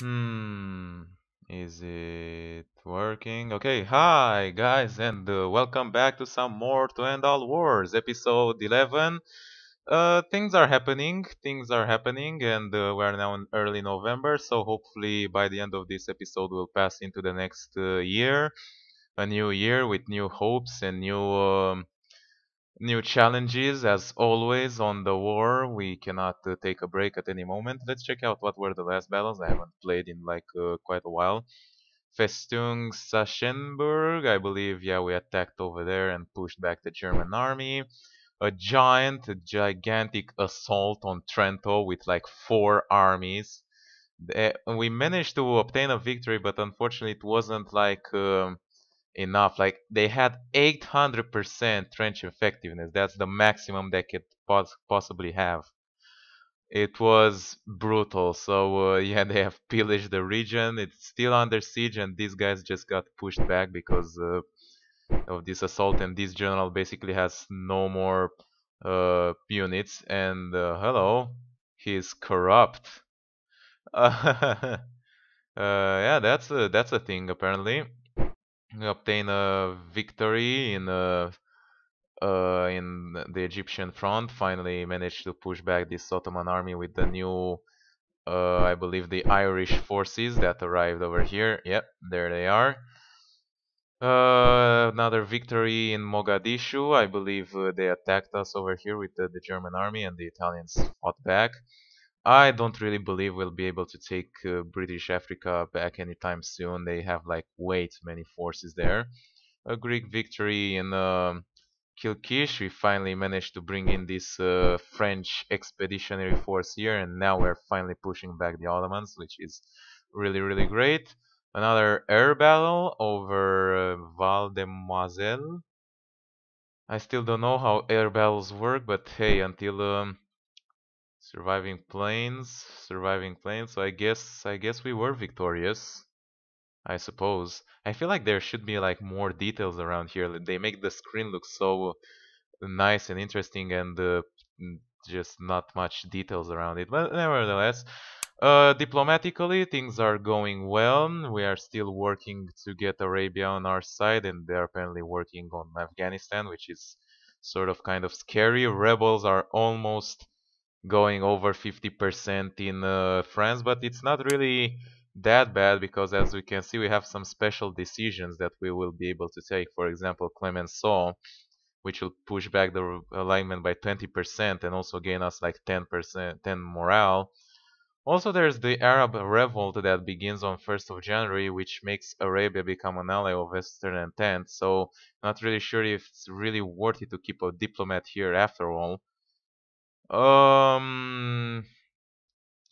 Hmm, is it working? Okay, hi guys, and welcome back to some more To End All Wars, episode 11. Things are happening, and we're now in early November, so hopefully by the end of this episode we'll pass into the next year, a new year with new hopes and new challenges. As always on the war, we cannot take a break at any moment. Let's check out what were the last battles. I haven't played in like quite a while. Festung Sachsenburg, I believe, yeah, we attacked over there and pushed back the German army. A gigantic assault on Trento with like four armies. We managed to obtain a victory, but unfortunately it wasn't like enough. Like they had 800% trench effectiveness. That's the maximum they could possibly have. It was brutal. So yeah, they have pillaged the region. It's still under siege, and these guys just got pushed back because of this assault. And this general basically has no more units. And hello, he's corrupt. Yeah, that's a thing apparently. We obtain a victory in the Egyptian front. Finally managed to push back this Ottoman army with the new, I believe, the Irish forces that arrived over here. Yep, there they are. Another victory in Mogadishu. I believe they attacked us over here with the German army, and the Italians fought back. I don't really believe we'll be able to take British Africa back anytime soon. They have like way too many forces there. A Greek victory in Kilkish. We finally managed to bring in this French expeditionary force here, and now we're finally pushing back the Ottomans, which is really, really great. Another air battle over Val-de-Moiselle. I still don't know how air battles work, but hey, until surviving planes. So I guess we were victorious. I suppose. I feel like there should be like more details around here. They make the screen look so nice and interesting, and just not much details around it. But nevertheless, diplomatically, things are going well. We are still working to get Arabia on our side, and they're apparently working on Afghanistan, which is sort of kind of scary. Rebels are almost going over 50% in France, but it's not really that bad because, as we can see, we have some special decisions that we will be able to take. For example, Clemenceau, which will push back the alignment by 20% and also gain us like 10%, 10 morale. Also, there's the Arab revolt that begins on 1st of January, which makes Arabia become an ally of Western Entente. So, not really sure if it's really worth it to keep a diplomat here after all. Um,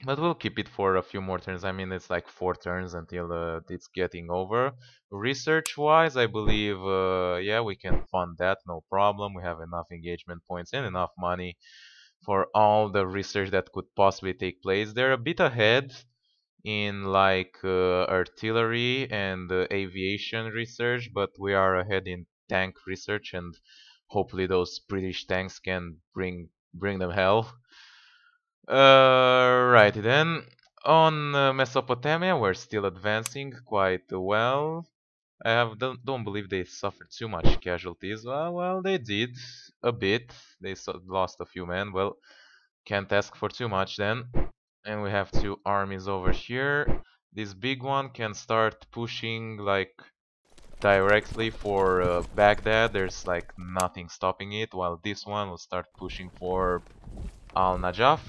but we'll keep it for a few more turns. I mean, it's like 4 turns until it's getting over. Research-wise, I believe, yeah, we can fund that, no problem. We have enough engagement points and enough money for all the research that could possibly take place. They're a bit ahead in like artillery and aviation research, but we are ahead in tank research, and hopefully those British tanks can bring them hell. Right then, on Mesopotamia, we're still advancing quite well. Don't believe they suffered too much casualties. Well, they did a bit. They lost a few men. Well, can't ask for too much then. And we have two armies over here. This big one can start pushing like directly for Baghdad. There's like nothing stopping it, while this one will start pushing for Al-Najaf.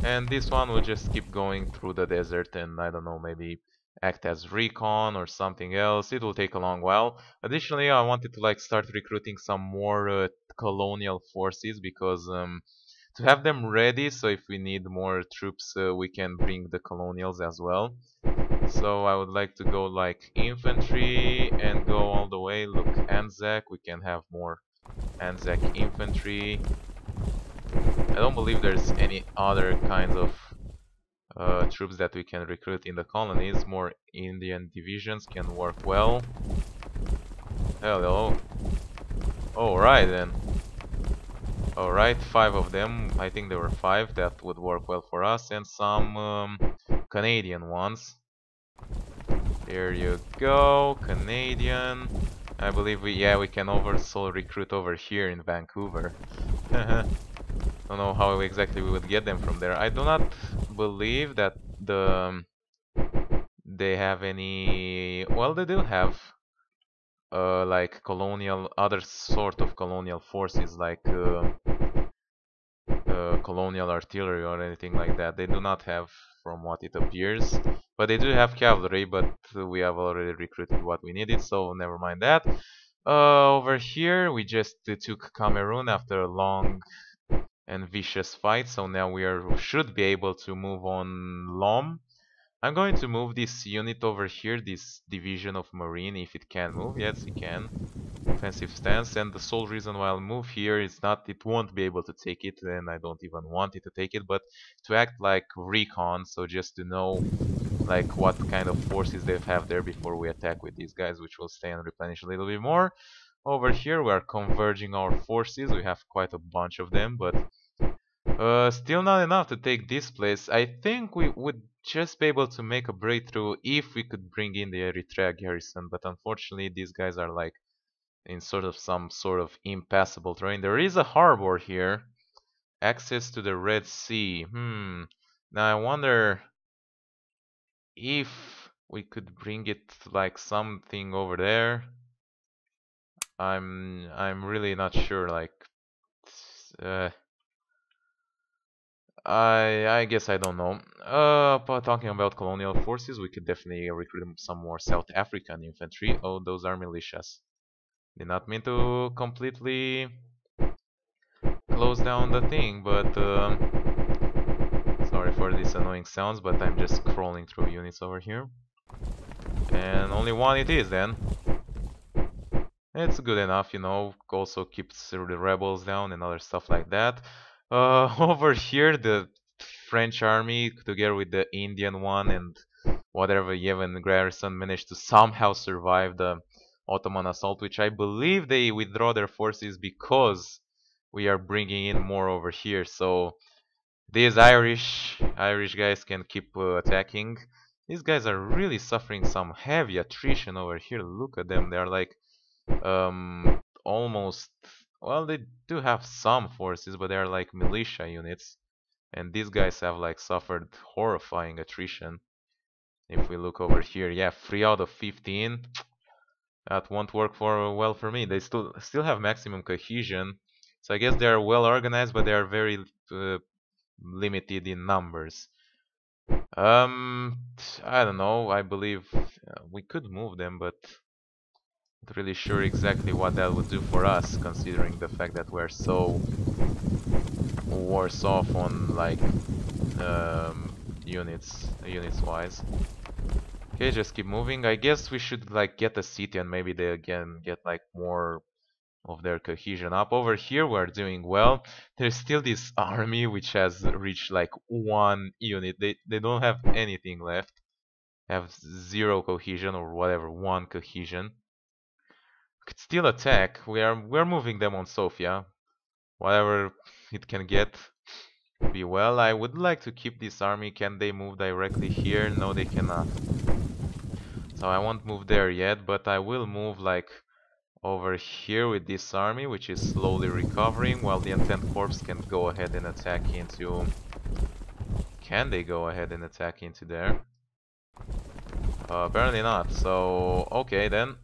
And this one will just keep going through the desert and I don't know, maybe act as recon or something else. It will take a long while. Additionally, I wanted to like start recruiting some more colonial forces because to have them ready, so if we need more troops, we can bring the colonials as well. So I would like to go like infantry and go all the way. Look, Anzac, we can have more Anzac infantry. I don't believe there's any other kinds of troops that we can recruit in the colonies. More Indian divisions can work well. Hello. Alright then. Alright, 5 of them. I think there were 5 that would work well for us. And some Canadian ones. Here you go, Canadian. I believe we can also recruit over here in Vancouver. Don't know how exactly we would get them from there. I do not believe that they have any. Well, they do have like colonial, other sort of colonial forces, like colonial artillery or anything like that. They do not have, from what it appears, but they do have cavalry. But we have already recruited what we needed, so never mind that. Over here, we just took Cameroon after a long and vicious fight, so now should be able to move on Lom. I'm going to move this unit over here, this division of Marine, if it can move. Yes, it can. Offensive stance, and the sole reason why I'll move here is not, it won't be able to take it, and I don't even want it to take it, but to act like recon, so just to know like what kind of forces they have there before we attack with these guys, which will stay and replenish a little bit more. Over here we are converging our forces, we have quite a bunch of them, but still not enough to take this place. I think we would just be able to make a breakthrough if we could bring in the Eritrea garrison, but unfortunately these guys are like in some sort of impassable terrain. There is a harbor here, access to the Red Sea. Now I wonder if we could bring it like something over there. I'm really not sure. Like, uh, I guess I don't know. But talking about colonial forces, we could definitely recruit some more South African infantry. Oh, those are militias. Did not mean to completely close down the thing, but sorry for these annoying sounds, but I'm just scrolling through units over here. And only one it is then. It's good enough, you know, also keeps the rebels down and other stuff like that. Over here, the French army, together with the Indian one and whatever Yevhen garrison, managed to somehow survive the Ottoman assault, which I believe they withdraw their forces because we are bringing in more over here. So these Irish guys can keep attacking. These guys are really suffering some heavy attrition over here. Look at them. They are like almost, well, they do have some forces, but they are like militia units. And these guys have like suffered horrifying attrition. If we look over here, yeah, 3 out of 15. That won't work well for me. They still have maximum cohesion. So I guess they are well organized, but they are very limited in numbers. I don't know. I believe we could move them, but not really sure exactly what that would do for us, considering the fact that we're so worse off on like units wise. Okay, just keep moving. I guess we should like get a city and maybe they again get like more of their cohesion up. Over here we're doing well. There's still this army which has reached like 1 unit. They don't have anything left. Have 0 cohesion or whatever, 1 cohesion. Could still attack. We're moving them on Sofia. Whatever it can get. Be well. I would like to keep this army. Can they move directly here? No, they cannot. So I won't move there yet, but I will move like over here with this army, which is slowly recovering, while the Entente Corps can go ahead and attack into... Can they go ahead and attack into there? Apparently not, so... Okay then.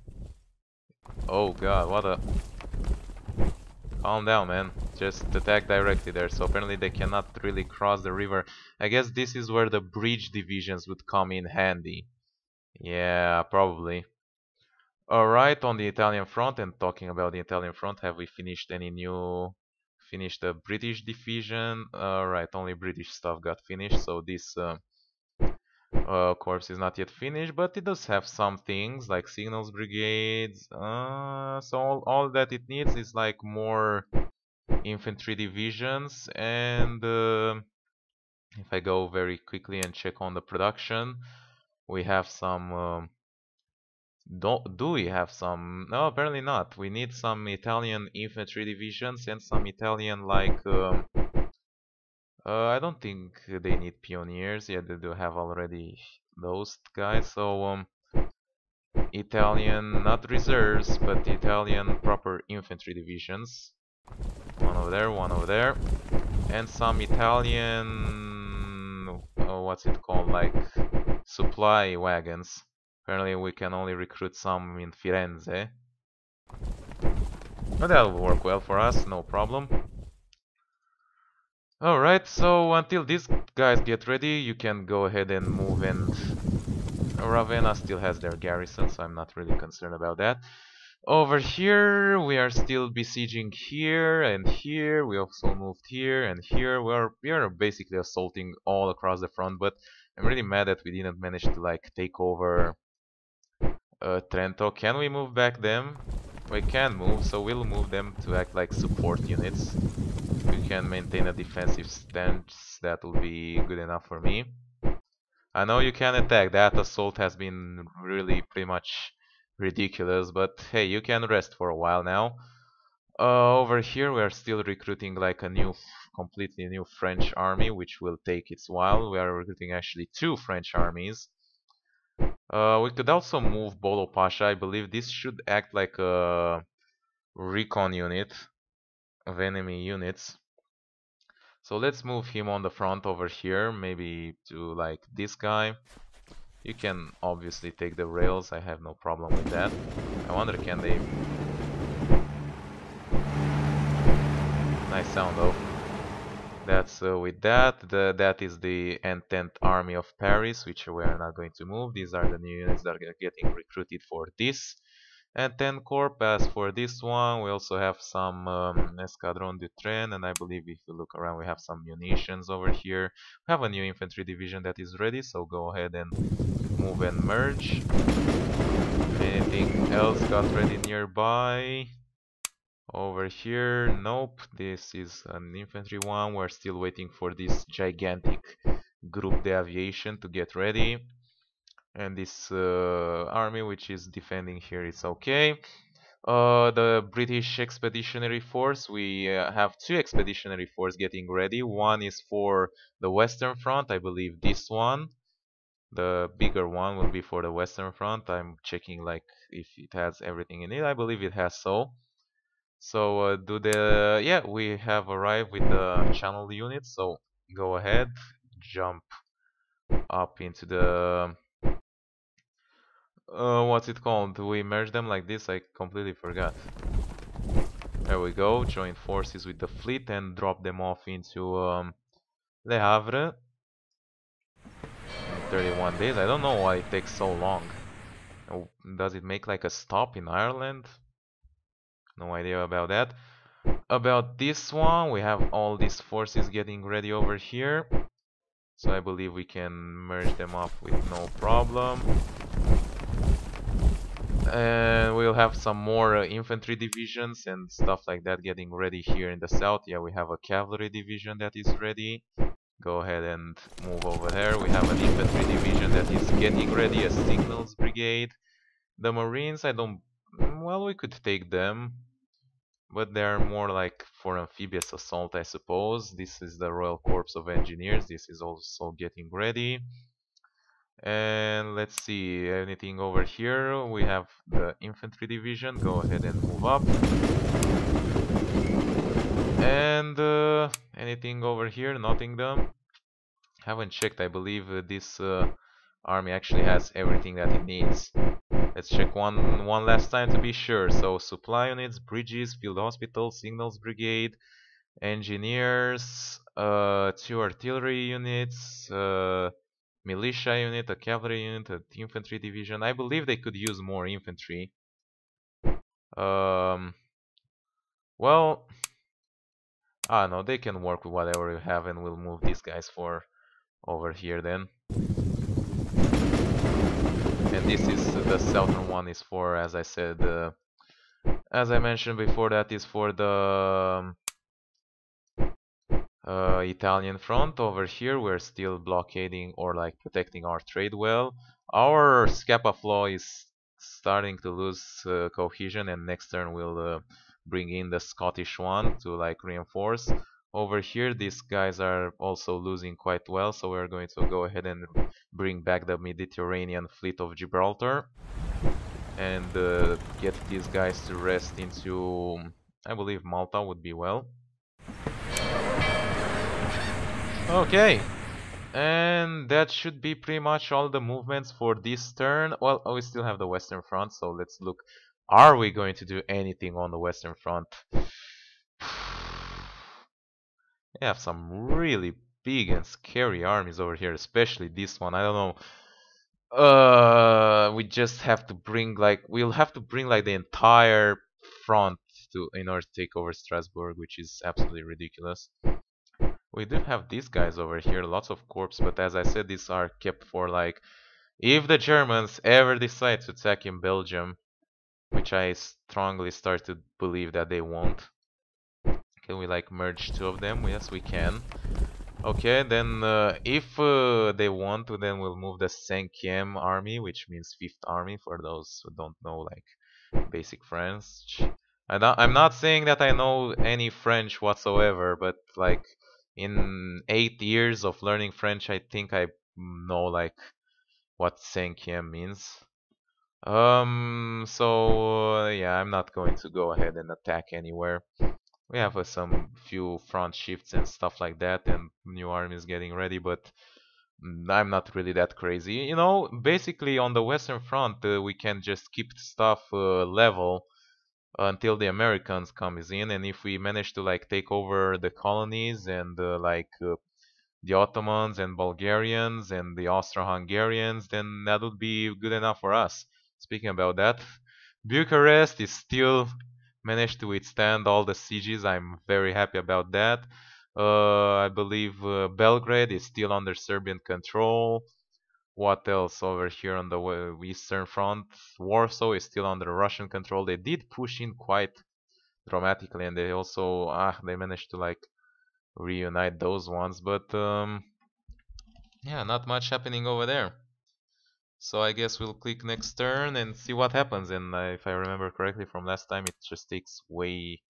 Oh god, what a... Calm down, man. Just attack directly there, so apparently they cannot really cross the river. I guess this is where the bridge divisions would come in handy. Yeah, probably. Alright, on the Italian front, and talking about the Italian front, have we finished any new... Finished the British division? Alright, only British stuff got finished, so this corps is not yet finished, but it does have some things, like signals brigades, so all that it needs is like more infantry divisions, and if I go very quickly and check on the production, we have some... Do we have some? No, apparently not. We need some Italian infantry divisions and some Italian like I don't think they need pioneers. Yeah, they do have already those guys. So Italian, not reserves, but Italian proper infantry divisions. One over there, one over there, and some Italian, what's it called, like supply wagons. Apparently, we can only recruit some in Firenze. But that'll work well for us, no problem. Alright, so until these guys get ready, you can go ahead and move, and Ravenna still has their garrison, so I'm not really concerned about that. Over here, we are still besieging here and here. We also moved here and here. We are basically assaulting all across the front, but I'm really mad that we didn't manage to like take over Trento. Can we move back them? We can move, so we'll move them to act like support units. We can maintain a defensive stance. That will be good enough for me. I know you can attack. That assault has been really pretty much ridiculous, but hey, you can rest for a while now. Over here we are still recruiting like a new, completely new French army, which will take its while. We are recruiting actually two French armies. We could also move Bolo Pasha. I believe this should act like a recon unit of enemy units. So let's move him on the front over here, maybe to like this guy. You can obviously take the rails, I have no problem with that. I wonder, can they... Nice sound though. That's with that. That is the Entente army of Paris, which we are not going to move. These are the new units that are getting recruited for this Entente Corps. As for this one, we also have some Escadron du Train, and I believe if you look around, we have some munitions over here. We have a new infantry division that is ready, so go ahead and move and merge. Anything else got ready nearby? Over here, nope, this is an infantry one. We're still waiting for this gigantic group d'aviation to get ready. And this army which is defending here is okay. The British Expeditionary Force, we have two Expeditionary Force getting ready. One is for the Western Front, I believe this one. The bigger one will be for the Western Front. I'm checking like if it has everything in it. I believe it has so. So yeah, we have arrived with the channel unit, so go ahead, jump up into the what's it called? Do we merge them like this? I completely forgot. There we go, join forces with the fleet and drop them off into Le Havre in 31 days. I don't know why it takes so long. Does it make like a stop in Ireland? No idea about that. About this one, we have all these forces getting ready over here. So I believe we can merge them up with no problem. And we'll have some more infantry divisions and stuff like that getting ready here in the south. Yeah, we have a cavalry division that is ready. Go ahead and move over there. We have an infantry division that is getting ready, a signals brigade. The marines, I don't... Well, we could take them, but they're more like for amphibious assault, I suppose. This is the Royal Corps of Engineers. This is also getting ready. And let's see, anything over here? We have the infantry division. Go ahead and move up. And anything over here? Nottingham. Haven't checked. I believe this army actually has everything that it needs. Let's check one last time to be sure. So supply units, bridges, field hospital, signals brigade, engineers, two artillery units, militia unit, a cavalry unit, an infantry division. I believe they could use more infantry. Well, no, they can work with whatever you have, and we'll move these guys for over here then. And this is the southern one is for, as I said, as I mentioned before, that is for the Italian front. Over here we're still blockading or like protecting our trade well. Our Scapa Flow is starting to lose cohesion, and next turn we'll bring in the Scottish one to like reinforce. Over here, these guys are also losing quite well, so we're going to go ahead and bring back the Mediterranean fleet of Gibraltar and get these guys to rest into, I believe Malta would be well. Okay, and that should be pretty much all the movements for this turn. Well, we still have the Western Front, so let's look. Are we going to do anything on the Western Front? We have some really big and scary armies over here, especially this one. I don't know. We just have to bring like we'll have to bring like the entire front to in order to take over Strasbourg, which is absolutely ridiculous. We do have these guys over here, lots of corps, but as I said, these are kept for like if the Germans ever decide to attack in Belgium, which I strongly start to believe that they won't. Can we like merge two of them? Yes, we can. Okay, then if they want to, then we'll move the 5e army, which means 5th army for those who don't know like basic French. I'm not saying that I know any French whatsoever, but like in 8 years of learning French, I think I know like what 5e means. Yeah, I'm not going to go ahead and attack anywhere. We have some few front shifts and stuff like that, and new armies getting ready, but I'm not really that crazy. You know, basically on the Western Front, we can just keep stuff level until the Americans comes in, and if we manage to like take over the colonies and the Ottomans and Bulgarians and the Austro-Hungarians, then that would be good enough for us. Speaking about that, Bucharest is still managed to withstand all the sieges. I'm very happy about that. I believe Belgrade is still under Serbian control. What else over here on the Eastern Front? Warsaw is still under Russian control. They did push in quite dramatically, and they also they managed to like reunite those ones, but yeah, not much happening over there. So I guess we'll click next turn and see what happens. And if I remember correctly from last time, it just takes way,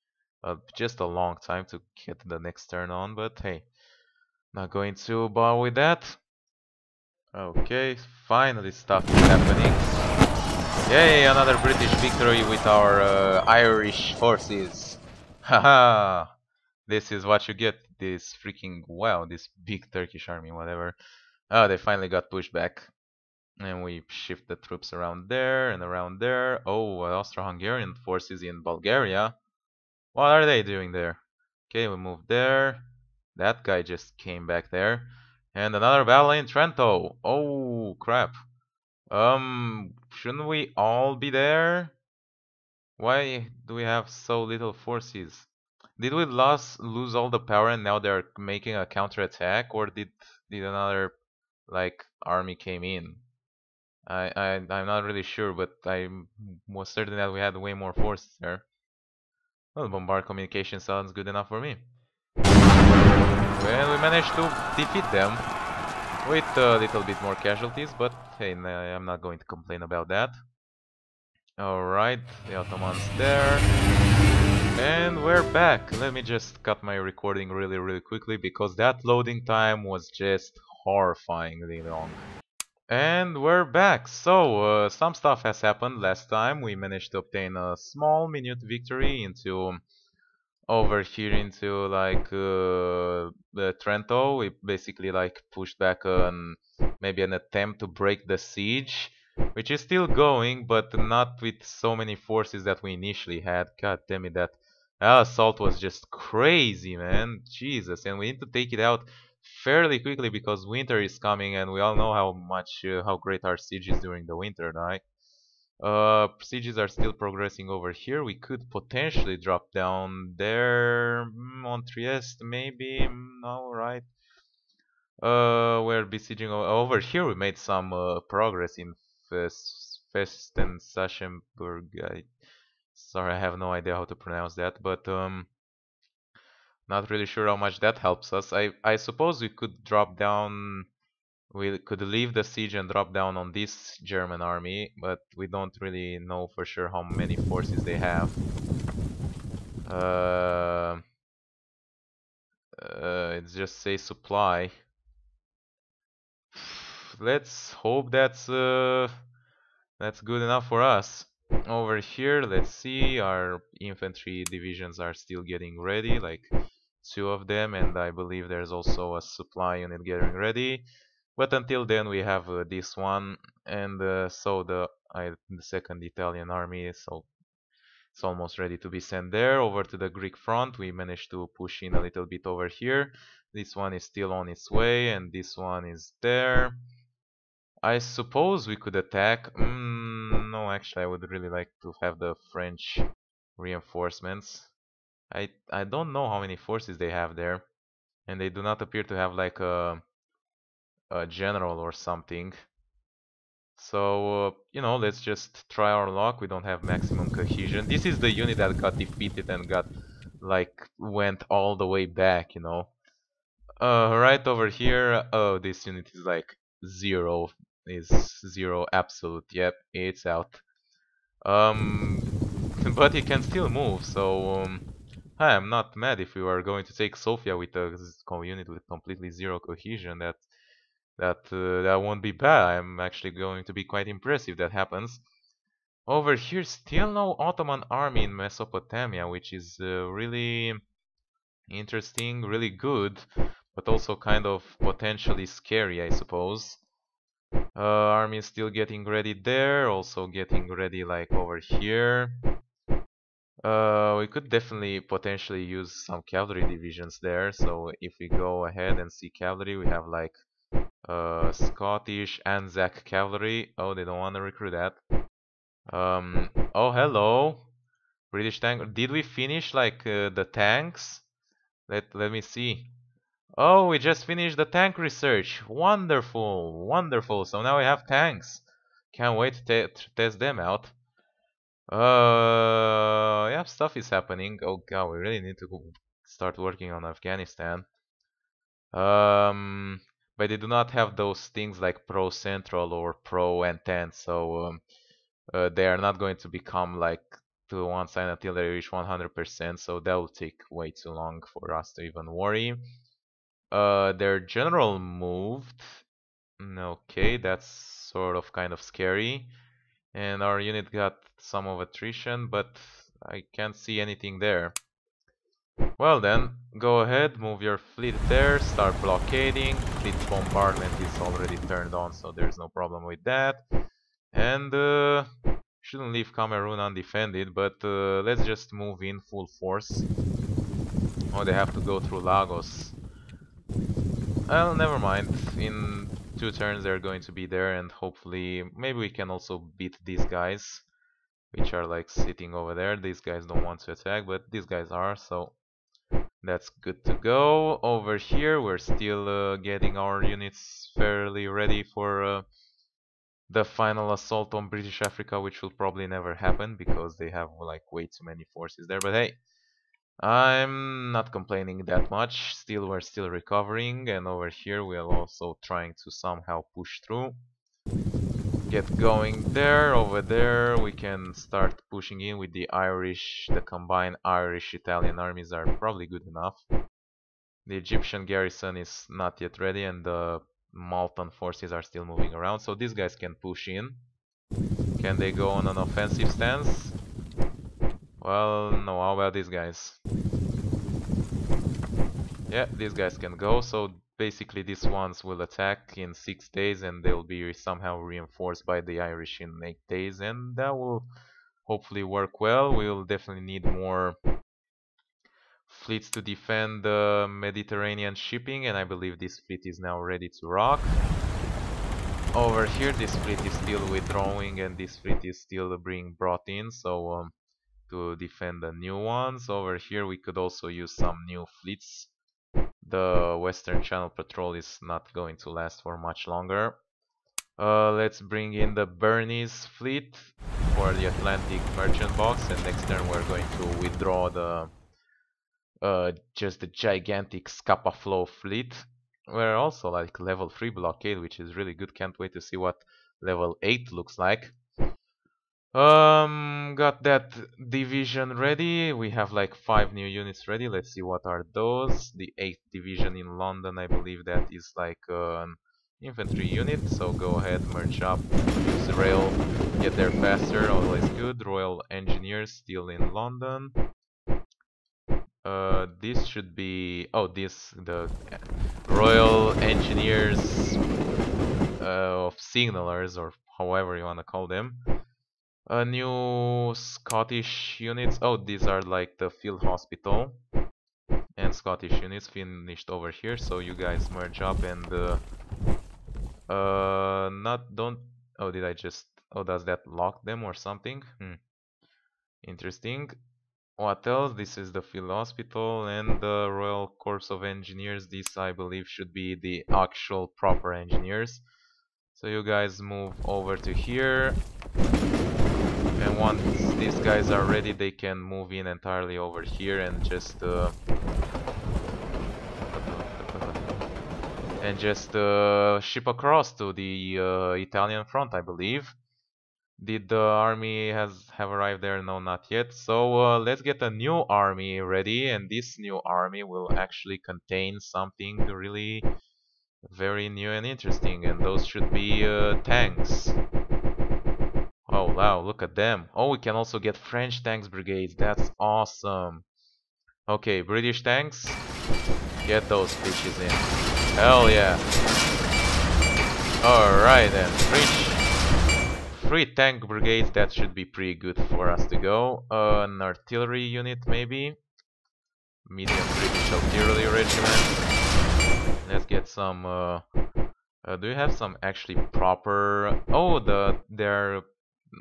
just a long time to get the next turn on. But hey, not going to bother with that. Okay, finally stuff is happening. Yay, another British victory with our Irish forces. Haha, this is what you get. This freaking, wow, this big Turkish army, whatever. Oh, they finally got pushed back. And we shift the troops around there and around there. Oh, Austro-Hungarian forces in Bulgaria. What are they doing there? Okay, we move there. That guy just came back there. And another battle in Trento. Oh, crap. Shouldn't we all be there? Why do we have so little forces? Did we lose all the power and now they're making a counterattack, or did another like army came in? I'm not really sure, but I was certain that we had way more forces there. Well, bombard communication sounds good enough for me. Well, we managed to defeat them with a little bit more casualties, but hey, I'm not going to complain about that. Alright, the Ottomans there. And we're back. Let me just cut my recording really quickly because that loading time was just horrifyingly long. And we're back. So, some stuff has happened last time. We managed to obtain a small minute victory into over here into like the Trento. We basically like pushed back on maybe an attempt to break the siege, which is still going, but not with so many forces that we initially had. God damn it, that assault was just crazy, man. Jesus, and we need to take it out fairly quickly because winter is coming, and we all know how much how great our siege is during the winter, right? Sieges are still progressing over here. We could potentially drop down there on Trieste, maybe. No, right? We're besieging over here. We made some progress in Festen Sachsenburg. Sorry, I have no idea how to pronounce that, but not really sure how much that helps us. I suppose we could drop down. We could leave the siege and drop down on this German army, but we don't really know for sure how many forces they have. It just say supply. Let's hope that's good enough for us. Over here, let's see, our infantry divisions are still getting ready, like two of them, and I believe there's also a supply unit getting ready. But until then, we have this one, and so the second Italian army, so it's almost ready to be sent there. Over to the Greek front, we managed to push in a little bit over here. This one is still on its way, and this one is there. I suppose we could attack. No, actually, I would really like to have the French reinforcements. I don't know how many forces they have there, and they do not appear to have like a general or something. So, let's just try our luck. We don't have maximum cohesion. This is the unit that got defeated and got, like, went all the way back. Right over here, oh, this unit is like zero. Is zero absolute. Yep, it's out. Um, but he can still move, so I'm not mad if we were going to take Sofia with a unit with completely zero cohesion. That won't be bad. I'm actually going to be quite impressed if that happens. Over here, still no Ottoman army in Mesopotamia, which is really interesting, really good, but also kind of potentially scary, I suppose. Army is still getting ready there, also getting ready like over here. We could definitely potentially use some cavalry divisions there. So if we go ahead and see cavalry, we have like Scottish Anzac cavalry. Oh, they don't want to recruit that. Oh, hello, British tank. Did we finish like the tanks? Let me see. Oh, we just finished the tank research. Wonderful, wonderful. So now we have tanks. Can't wait to test them out. Yeah, stuff is happening. Oh god, we really need to start working on Afghanistan. Um, but they do not have those things like Pro Central or Pro Entente, so they are not going to become like to one side until they reach 100%. So that will take way too long for us to even worry. Their general moved. Okay, that's sort of kind of scary. And our unit got some of attrition, but I can't see anything there. Well then, go ahead, move your fleet there, start blockading. Fleet bombardment is already turned on, so there's no problem with that. And shouldn't leave Cameroon undefended, but let's just move in full force. Oh, they have to go through Lagos. Well, never mind. In 2 turns they're going to be there, and hopefully maybe we can also beat these guys, which are like sitting over there. These guys don't want to attack, but these guys are, so that's good to go. Over here we're still getting our units fairly ready for the final assault on British Africa, which will probably never happen because they have like way too many forces there. But hey, I'm not complaining that much. Still, we're still recovering, and over here we are also trying to somehow push through. Get going there. Over there we can start pushing in with the Irish. The combined Irish-Italian armies are probably good enough. The Egyptian garrison is not yet ready, and the Maltan forces are still moving around, so these guys can push in. Can they go on an offensive stance? Well, no, how about these guys? Yeah, these guys can go, so basically these ones will attack in 6 days and they'll be somehow reinforced by the Irish in 8 days, and that will hopefully work well. We'll definitely need more fleets to defend the Mediterranean shipping, and I believe this fleet is now ready to rock. Over here this fleet is still withdrawing and this fleet is still being brought in, so to defend the new ones. Over here we could also use some new fleets. The Western Channel Patrol is not going to last for much longer. Let's bring in the Bernese fleet for the Atlantic merchant box, and next turn we're going to withdraw the just the gigantic Scapa Flow fleet. We're also like level 3 blockade, which is really good. Can't wait to see what level 8 looks like. Got that division ready. We have like 5 new units ready. Let's see what are those. The 8th division in London, I believe that is like an infantry unit. So go ahead, merge up, use rail, get there faster, always good. Royal Engineers still in London. This should be, oh, this, the Royal Engineers of Signalers, or however you want to call them. New Scottish units. Oh, these are like the field hospital and Scottish units finished over here. So you guys merge up and not don't. Oh, did I just? Oh, does that lock them or something? Interesting. What else? This is the field hospital and the Royal Corps of Engineers. This, I believe, should be the actual proper engineers. So you guys move over to here. And once these guys are ready, they can move in entirely over here and just ship across to the Italian front, I believe. Did the army have arrived there? No, not yet. So let's get a new army ready, and this new army will actually contain something really very new and interesting, and those should be tanks. Oh wow, look at them. Oh, we can also get French tanks brigades. That's awesome. Okay, British tanks. Get those bitches in. Hell yeah. Alright then. Three tank brigades, that should be pretty good for us to go. An artillery unit maybe. Medium British artillery regiment. Let's get some do you have some actually proper? Oh, they're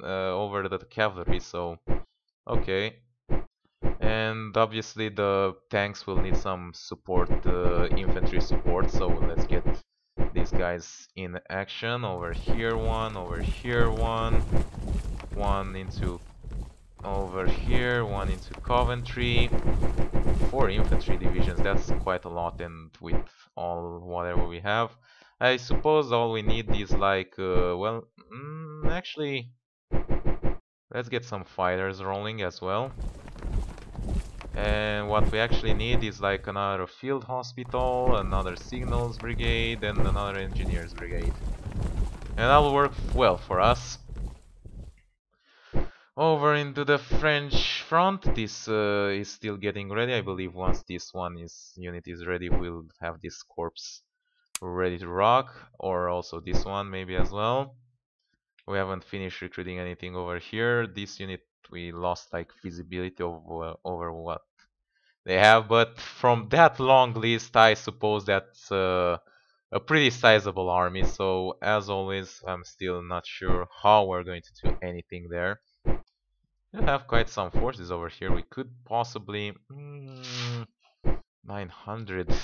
over the cavalry, so okay. And obviously the tanks will need some support, infantry support, so let's get these guys in action. Over here one, over here one into over here, one into Coventry. 4 infantry divisions, that's quite a lot, and with all whatever we have. I suppose all we need is like, actually, let's get some fighters rolling as well. And what we actually need is like another field hospital, another signals brigade, and another engineers brigade. And that will work well for us. Over into the French front, this is still getting ready. I believe once this unit is ready, we'll have this corps ready to rock, or also this one maybe as well. We haven't finished recruiting anything over here. This unit we lost like visibility over what they have, but from that long list, I suppose that's a pretty sizable army. So as always, I'm still not sure how we're going to do anything there. We have quite some forces over here. We could possibly 900.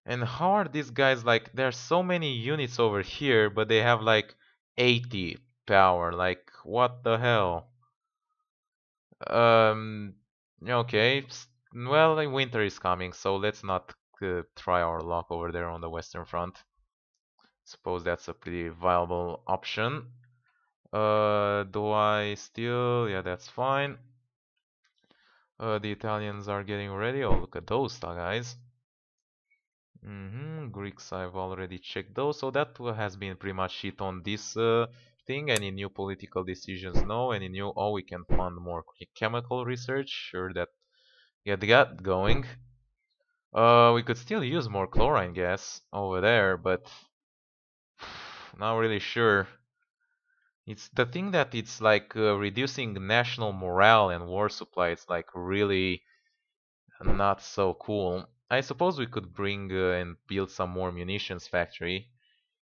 And how are these guys like? There's so many units over here, but they have like 80 power. Like what the hell? Okay. Well, winter is coming, so let's not try our luck over there on the Western Front. Suppose that's a pretty viable option. Do I still? Yeah, that's fine. The Italians are getting ready. Oh, look at those guys. Greeks, I've already checked those. So that has been pretty much it on this thing. Any new political decisions? No. Any new? Oh, we can fund more chemical research. Sure, that get that going. We could still use more chlorine gas over there, but not really sure. It's the thing that it's like reducing national morale and war supply. It's like really not so cool. I suppose we could bring and build some more munitions factory,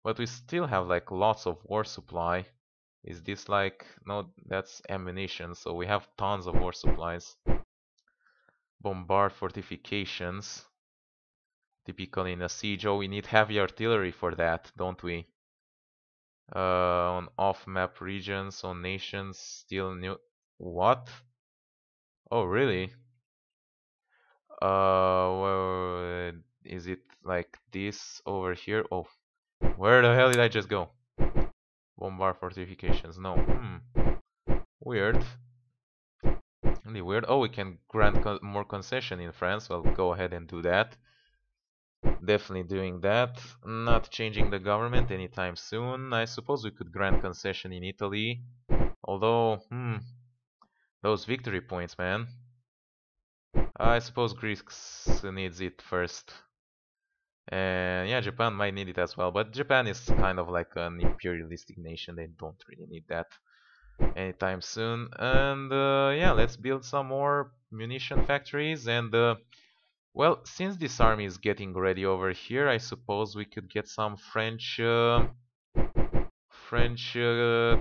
but we still have like lots of war supply. Is this like, no, that's ammunition, so we have tons of war supplies. Bombard fortifications. Typically in a siege, oh, we need heavy artillery for that, don't we? On off-map regions, on nations, still new. What? Oh, really? Well, is it like this over here? Oh, where the hell did I just go? Bombard fortifications. No. Weird. Really weird. Oh, we can grant more concession in France. Well, go ahead and do that. Definitely doing that. Not changing the government anytime soon. I suppose we could grant concession in Italy. Although, those victory points, man. I suppose Greece needs it first. And yeah, Japan might need it as well. But Japan is kind of like an imperialistic nation. They don't really need that anytime soon. And yeah, let's build some more munition factories. And well, since this army is getting ready over here, I suppose we could get some French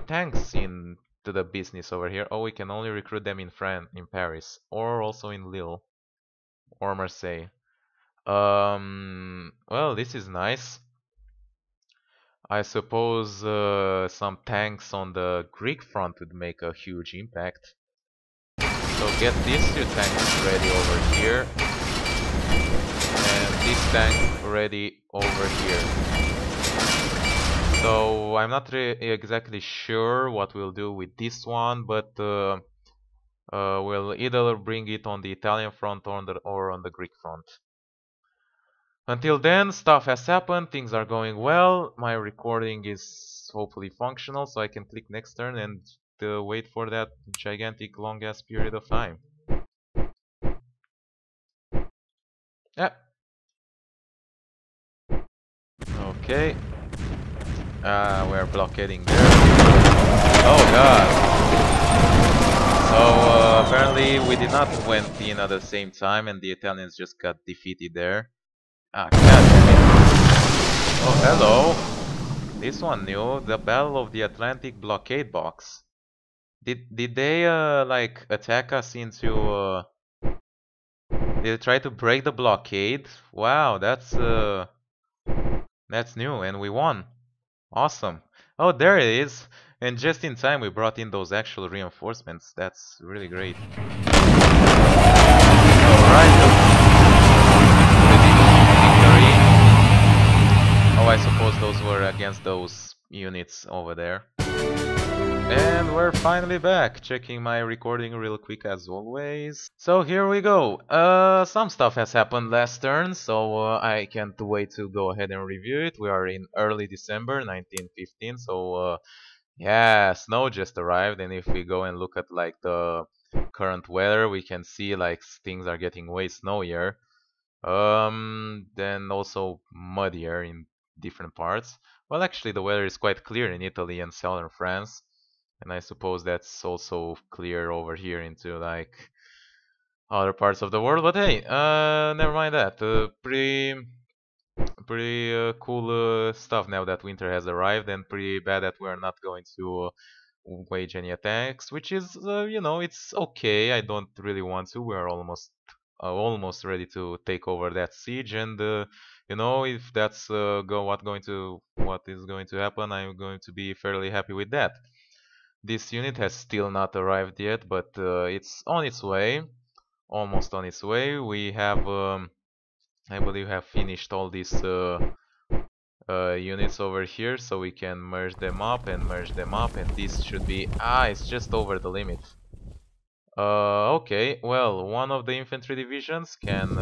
tanks into the business over here. Oh, we can only recruit them in in Paris, or also in Lille, or Marseille. Well, this is nice. I suppose some tanks on the Greek front would make a huge impact. So get these two tanks ready over here, and this tank ready over here. So I'm not exactly sure what we'll do with this one, but we'll either bring it on the Italian front or on the Greek front. Until then, stuff has happened, things are going well, my recording is hopefully functional, so I can click next turn and wait for that gigantic long ass period of time. Yeah. Okay. We're blockading there. Oh god. So apparently we did not went in at the same time and the Italians just got defeated there. Ah, god damn it. Oh, hello. This one new, the Battle of the Atlantic Blockade Box. Did they like attack us into did they try to break the blockade? Wow, that's new and we won. Awesome. Oh, there it is. And just in time we brought in those actual reinforcements. That's really great. Alright. Victory. Oh, I suppose those were against those units over there. And we're finally back, checking my recording real quick as always. So here we go. Some stuff has happened last turn, so I can't wait to go ahead and review it. We are in early December 1915, so yeah, snow just arrived, and if we go and look at like the current weather, we can see like things are getting way snowier. Then also muddier in different parts. Well, actually, the weather is quite clear in Italy and southern France. And I suppose that's also clear over here into like other parts of the world. But hey, never mind that. Pretty cool stuff now that winter has arrived, and pretty bad that we're not going to wage any attacks, which is you know, it's okay. I don't really want to. We're almost ready to take over that siege, and you know, if that's what is going to happen, I'm going to be fairly happy with that. This unit has still not arrived yet, but it's on its way, almost on its way. We have, I believe, have finished all these units over here, so we can merge them up and merge them up, and this should be, it's just over the limit. Okay, well, one of the infantry divisions can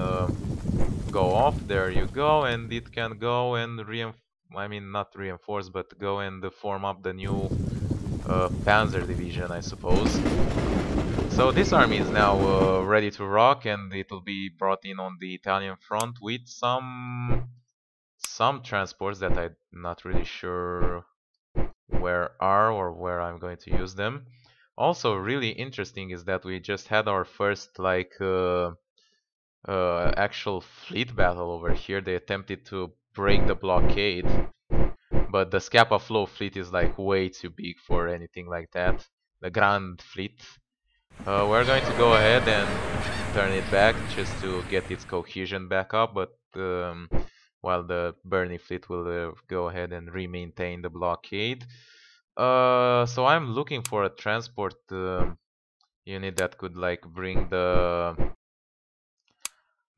go off, there you go, and it can go and not reinforce, but go and form up the new Panzer division, I suppose. So this army is now ready to rock, and it will be brought in on the Italian front with some transports that I'm not really sure where are or where I'm going to use them. Also, really interesting is that we just had our first like actual fleet battle over here. They attempted to break the blockade, but the Scapa Flow fleet is like way too big for anything like that. The Grand fleet. We're going to go ahead and turn it back just to get its cohesion back up, but while the Bernie fleet will go ahead and re-maintain the blockade. So I'm looking for a transport unit that could like bring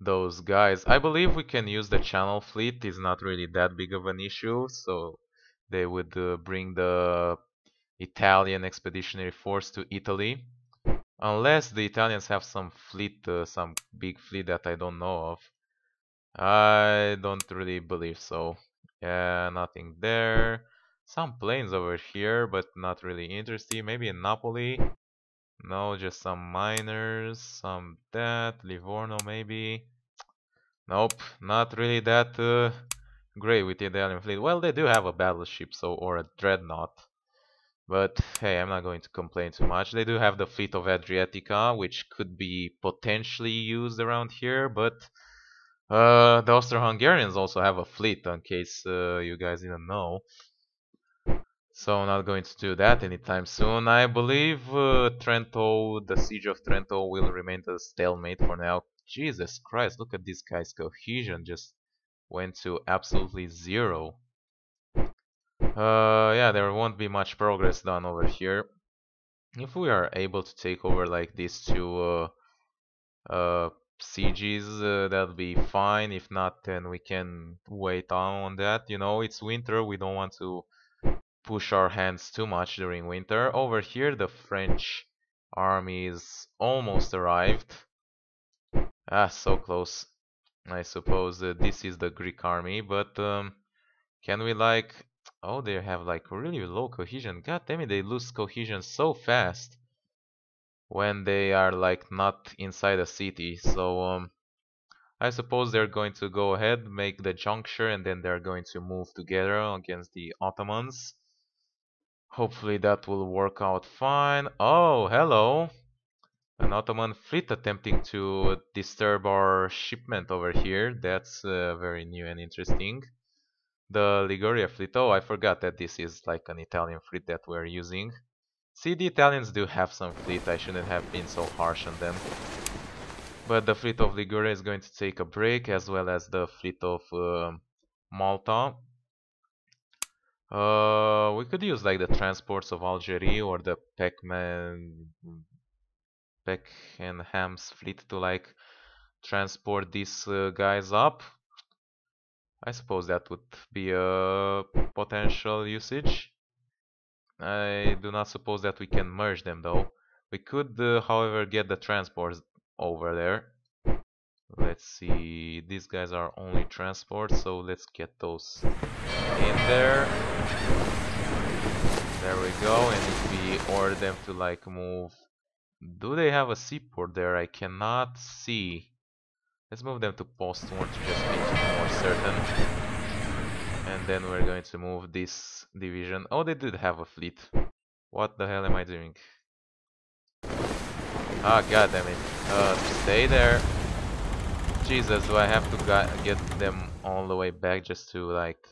those guys. I believe we can use the Channel fleet. It's not really that big of an issue, so they would bring the Italian expeditionary force to Italy. Unless the Italians have some fleet, some big fleet that I don't know of. I don't really believe so. Yeah, nothing there. Some planes over here, but not really interesting. Maybe in Napoli. No, just some miners, some that. Livorno maybe. Nope, not really that great with the Italian fleet. Well, they do have a battleship, so or a dreadnought. But hey, I'm not going to complain too much. They do have the fleet of Adriatica, which could be potentially used around here, but the Austro-Hungarians also have a fleet, in case you guys didn't know. So I'm not going to do that anytime soon. I believe Trento, the siege of Trento will remain a stalemate for now. Jesus Christ, look at this guy's cohesion, just went to absolutely zero. Yeah, there won't be much progress done over here. If we are able to take over like these two sieges, that'll be fine. If not, then we can wait on that. You know, it's winter. We don't want to push our hands too much during winter. Over here, the French army is almost arrived. Ah, so close. I suppose this is the Greek army, but can we like... Oh, they have like really low cohesion. God damn it, they lose cohesion so fast when they are like not inside a city. So I suppose they're going to go ahead, make the juncture, and then they're going to move together against the Ottomans. Hopefully that will work out fine. Oh, hello! An Ottoman fleet attempting to disturb our shipment over here. That's very new and interesting. The Liguria fleet. Oh, I forgot that this is like an Italian fleet that we're using. See, the Italians do have some fleet. I shouldn't have been so harsh on them. But the fleet of Liguria is going to take a break, as well as the fleet of Malta. We could use like the transports of Algeria or the Peckenham's fleet to like transport these guys up. I suppose that would be a potential usage. I do not suppose that we can merge them though. We could, however, get the transports over there. Let's see, these guys are only transports, so let's get those in there. There we go, and if we order them to like move... Do they have a seaport there? I cannot see. Let's move them to post 1 to just be more certain. And then we're going to move this division. Oh, they did have a fleet. What the hell am I doing? Ah, god damn it. Stay there. Jesus, do I have to get them all the way back just to like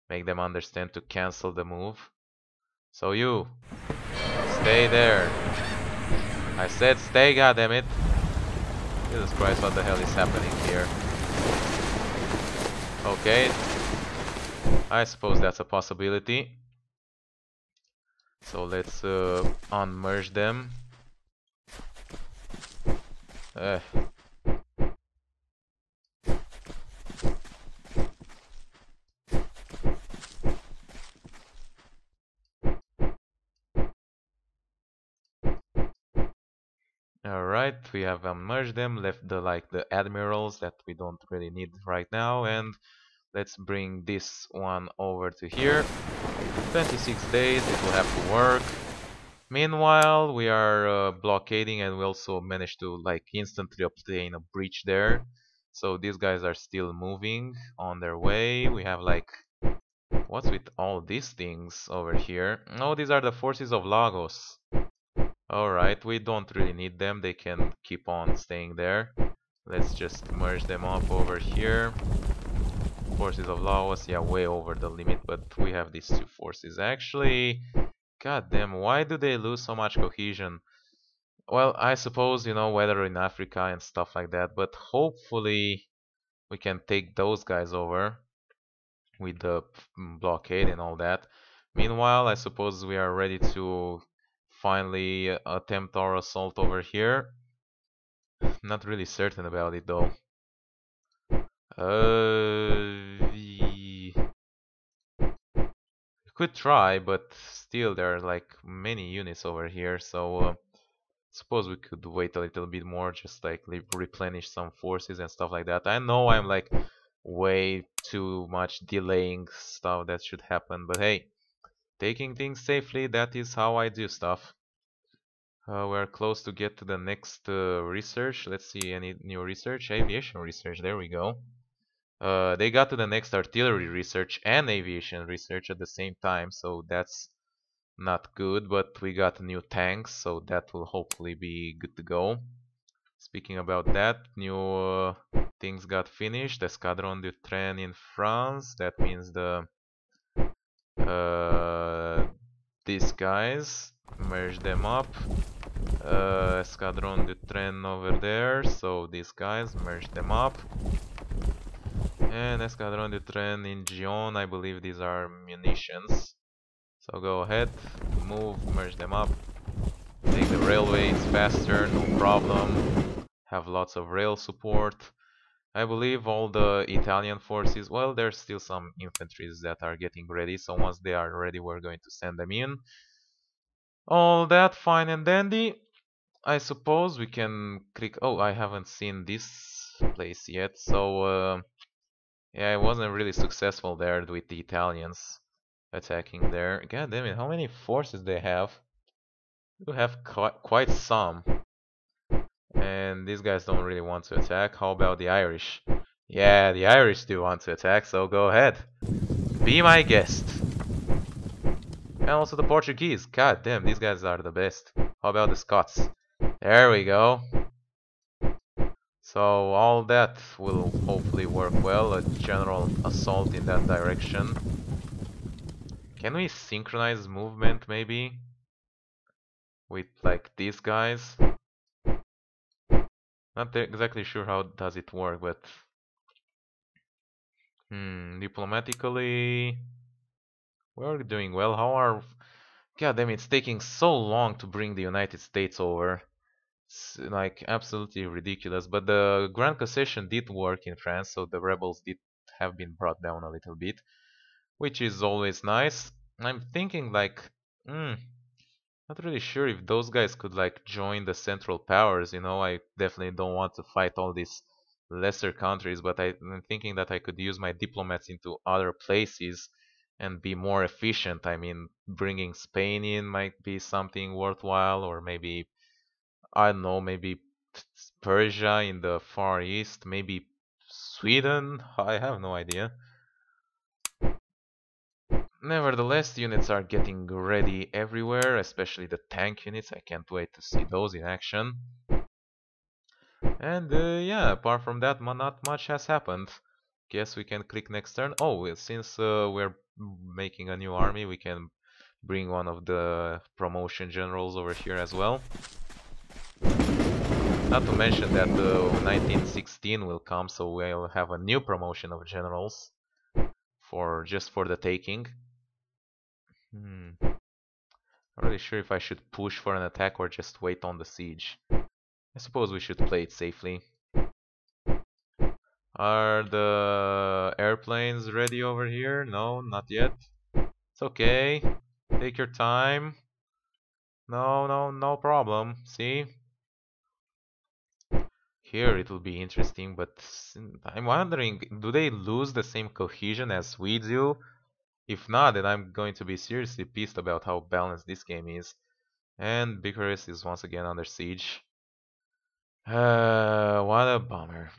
make them understand to cancel the move? So you, stay there. I said stay, goddammit. Jesus Christ, what the hell is happening here? Okay. I suppose that's a possibility. So let's unmerge them. Alright, we have merged them, left the admirals that we don't really need right now, and let's bring this one over to here. 26 days, it will have to work. Meanwhile, we are blockading, and we also managed to like instantly obtain a breach there. So these guys are still moving on their way. We have like... What's with all these things over here? Oh, these are the forces of Lagos. Alright, we don't really need them, they can keep on staying there. Let's just merge them up over here. Forces of Laos, yeah, way over the limit, but we have these two forces. Actually, god damn, why do they lose so much cohesion? Well, I suppose, you know, weather in Africa and stuff like that, but hopefully we can take those guys over with the blockade and all that. Meanwhile, I suppose we are ready to finally attempt our assault over here. Not really certain about it though. We Could try, but still there are like many units over here, so suppose we could wait a little bit more, just like replenish some forces and stuff like that. I know I'm like way too much delaying stuff that should happen, but hey, taking things safely, that is how I do stuff. We're close to get to the next research. Let's see any new research. Aviation research, there we go. They got to the next artillery research and aviation research at the same time, so that's not good, but we got new tanks, so that will hopefully be good to go. Speaking about that, new things got finished. Escadron du Train in France, that means the these guys, merge them up. Escadron du Train over there, so these guys, merge them up. And Escadron du Train in Gion, I believe these are munitions. So go ahead, move, merge them up. Take the railways faster, no problem. Have lots of rail support. I believe all the Italian forces, well, there's still some infantries that are getting ready, so once they are ready, we're going to send them in. All that fine and dandy. I suppose we can click. Oh, I haven't seen this place yet, so yeah, I wasn't really successful there with the Italians attacking there. God damn it, how many forces they have? They have quite some. And these guys don't really want to attack. How about the Irish? Yeah, the Irish do want to attack, so go ahead. Be my guest. And also the Portuguese. God damn, these guys are the best. How about the Scots? There we go. So all that will hopefully work well. A general assault in that direction. Can we synchronize movement maybe? With like these guys? Not exactly sure how does it work, but diplomatically we're doing well. How are God damn, it's taking so long to bring the United States over. It's like absolutely ridiculous. But the Grand Cassation did work in France, so the rebels did have been brought down a little bit, which is always nice. I'm thinking like, not really sure if those guys could like join the Central Powers. You know, I definitely don't want to fight all these lesser countries, but I'm thinking that I could use my diplomats into other places and be more efficient. I mean, bringing Spain in might be something worthwhile, or maybe, I don't know, maybe Persia in the Far East, maybe Sweden. I have no idea. Nevertheless, units are getting ready everywhere, especially the tank units. I can't wait to see those in action. And yeah, apart from that, not much has happened. Guess we can click next turn. Oh, since we're making a new army, we can bring one of the promotion generals over here as well. Not to mention that 1916 will come, so we'll have a new promotion of generals for just for the taking. Not really sure if I should push for an attack or just wait on the siege. I suppose we should play it safely. Are the airplanes ready over here? No, not yet. It's okay. Take your time. No problem. See? Here it will be interesting, but I'm wondering, do they lose the same cohesion as we do? If not, then I'm going to be seriously pissed about how balanced this game is. And Bucharest is once again under siege. What a bummer.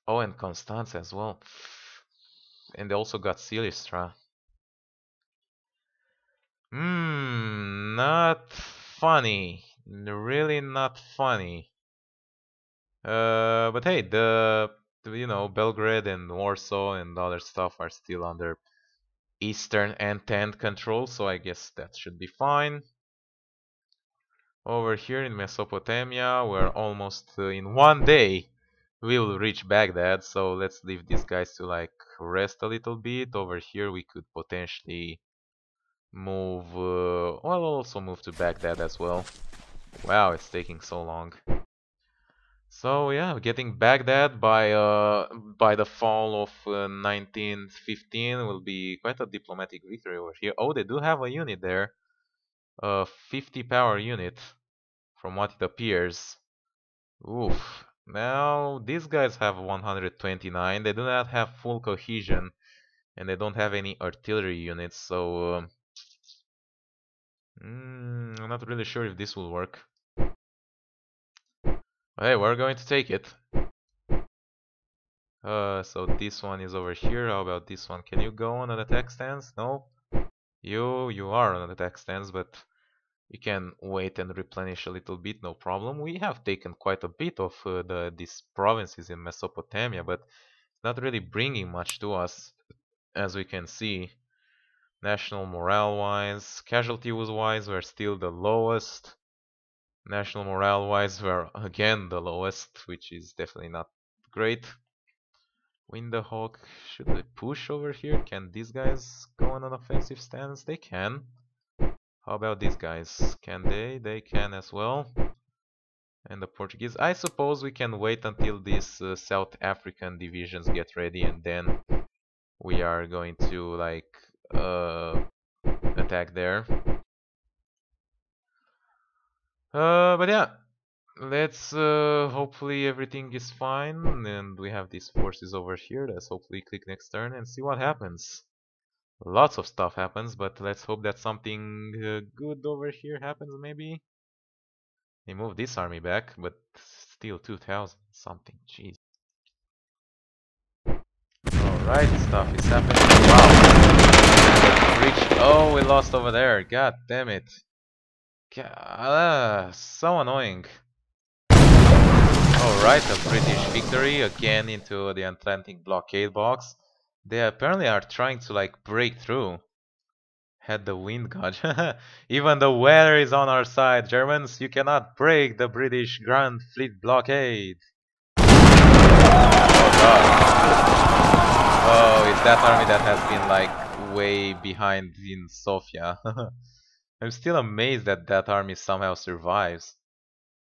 Oh, and Constance as well. And they also got Silistra. Not funny. Really not funny. But hey, you know, Belgrade and Warsaw and other stuff are still under Eastern Entente control, so I guess that should be fine. Over here in Mesopotamia, we're almost in one day we will reach Baghdad, so let's leave these guys to like rest a little bit. Over here we could potentially move, well, also move to Baghdad as well. Wow, it's taking so long. So yeah, getting Baghdad by the fall of 1915 will be quite a diplomatic victory over here. Oh, they do have a unit there, a 50 power unit, from what it appears. Oof. Now these guys have 129. They do not have full cohesion, and they don't have any artillery units. So I'm not really sure if this will work. Hey, we're going to take it. So this one is over here. How about this one? Can you go on an attack stance? No? You are on an attack stance, but you can wait and replenish a little bit, no problem. We have taken quite a bit of these provinces in Mesopotamia, but not really bringing much to us, as we can see. National morale-wise, casualty-wise, we're still the lowest. National morale-wise, we're again the lowest, which is definitely not great. Windahawk, should they push over here? Can these guys go on an offensive stance? They can. How about these guys? Can they? They can as well. And the Portuguese. I suppose we can wait until these South African divisions get ready, and then we are going to like attack there. But yeah, let's hopefully everything is fine, and we have these forces over here. Let's hopefully click next turn and see what happens. Lots of stuff happens, but let's hope that something good over here happens. Maybe they move this army back, but still 2,000 something. Jeez. Alright, stuff is happening. Wow. Reach. Oh, we lost over there. God damn it. So annoying. Alright, a British victory again into the Atlantic blockade box. They apparently are trying to like break through. Had the wind gauge. Even the weather is on our side. Germans, you cannot break the British Grand Fleet blockade. Oh god. Oh, it's that army that has been like way behind in Sofia. I'm still amazed that that army somehow survives.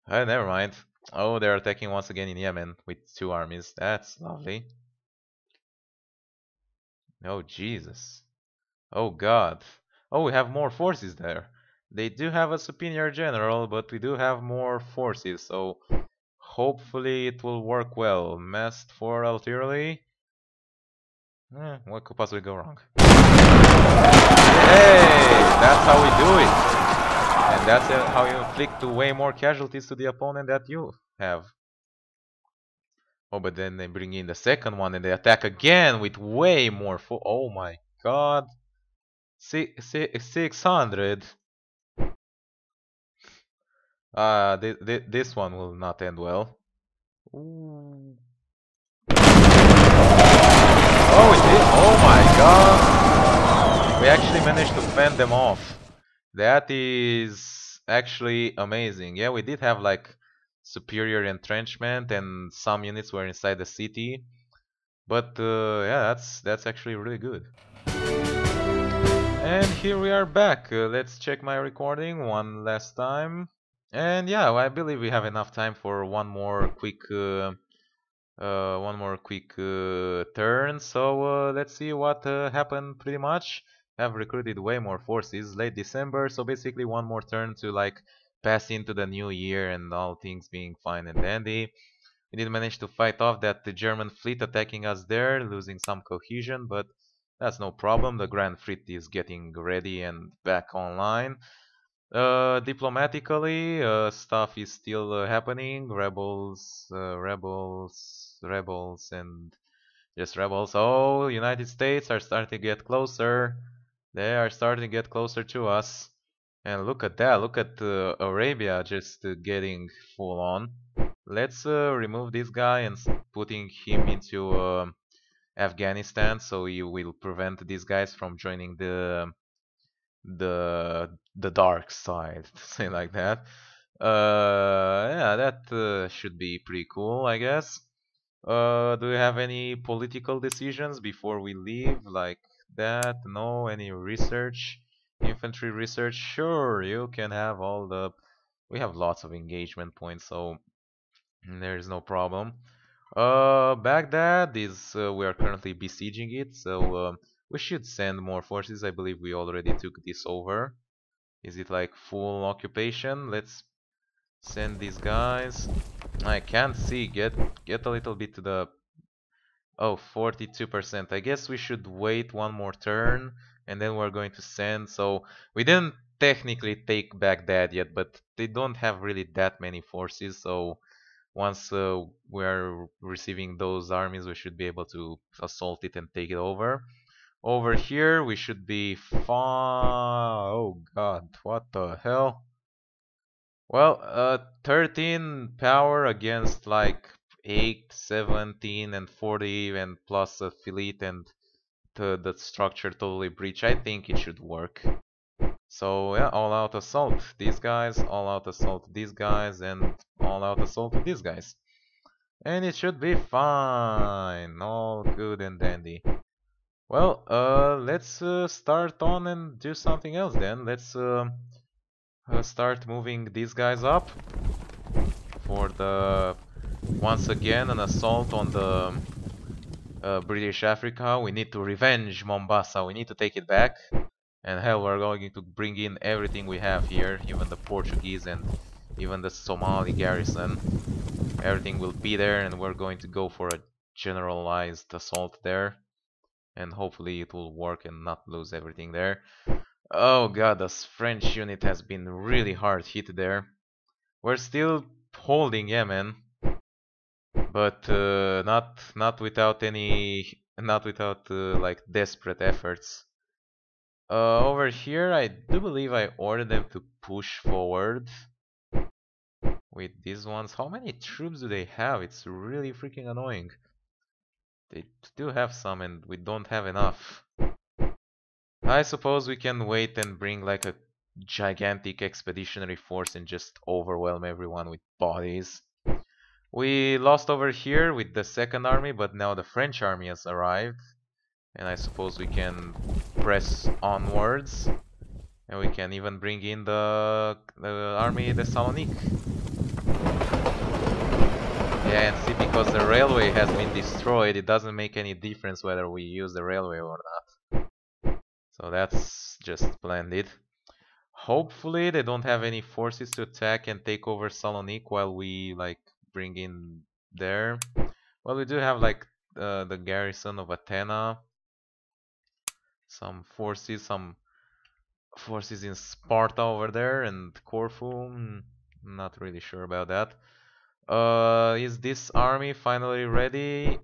Never mind. Oh, they're attacking once again in Yemen with two armies. That's lovely. Oh, Jesus. Oh, God. Oh, we have more forces there. They do have a superior general, but we do have more forces, so hopefully it will work well. Mast for artillery. What could possibly go wrong? Hey, that's how we do it. And that's how you inflict way more casualties to the opponent that you have. Oh, but then they bring in the second one and they attack again with way more oh my god. 600. This one will not end well. Ooh. Oh, it did. Oh my god. We actually managed to fend them off. That is actually amazing. Yeah, we did have like superior entrenchment and some units were inside the city. But yeah, that's actually really good. And here we are back. Let's check my recording one last time. And yeah, I believe we have enough time for one more quick turn. So let's see what happened pretty much. Have recruited way more forces late December, so basically one more turn to like pass into the new year and all things being fine and dandy. We did manage to fight off that the German fleet attacking us there, losing some cohesion, but that's no problem. The Grand Fleet is getting ready and back online. Diplomatically, stuff is still happening. Rebels, and just rebels. Oh, United States are starting to get closer. They are starting to get closer to us. And look at that. Look at Arabia just getting full on. Let's remove this guy and putting him into Afghanistan, so you will prevent these guys from joining the dark side, to say like that. Yeah, that should be pretty cool, I guess. Do you have any political decisions before we leave, like that? No, any research, infantry research? Sure, you can have all the. We have lots of engagement points, so There is no problem. Baghdad is we are currently besieging it, so we should send more forces. I believe we already took this over. Is it like full occupation? Let's send these guys. I can't see. Get a little bit to the. Oh, 42%. I guess we should wait one more turn and then we're going to send. So we didn't technically take Baghdad yet, but they don't have really that many forces. So once we're receiving those armies, we should be able to assault it and take it over. Over here, we should be far. Oh God, what the hell? Well, 13 power against like 8, 17, and 40, and plus a fleet and the structure totally breach. I think it should work. So yeah, all out assault these guys, all out assault these guys, and all out assault with these guys. And it should be fine. All good and dandy. Well, let's start on and do something else then. Let's start moving these guys up for the once again an assault on the British Africa. We need to revenge Mombasa. We need to take it back. And hell, we're going to bring in everything we have here, even the Portuguese and even the Somali garrison. Everything will be there, and we're going to go for a generalized assault there. And hopefully it will work and not lose everything there. Oh god, this French unit has been really hard hit there. We're still holding Yemen, but not without any, not without like desperate efforts. Over here, I do believe I ordered them to push forward with these ones. How many troops do they have? It's really freaking annoying. They do have some, and we don't have enough. I suppose we can wait and bring like a gigantic expeditionary force and just overwhelm everyone with bodies. We lost over here with the second army, but now the French army has arrived. And I suppose we can press onwards. And we can even bring in the army de Salonique. Yeah, and see, because the railway has been destroyed, it doesn't make any difference whether we use the railway or not. So that's just splendid. Hopefully they don't have any forces to attack and take over Salonique while we like bring in there. Well, we do have like the garrison of Athena, some forces in Sparta over there and Corfu. Not really sure about that. Is this army finally ready?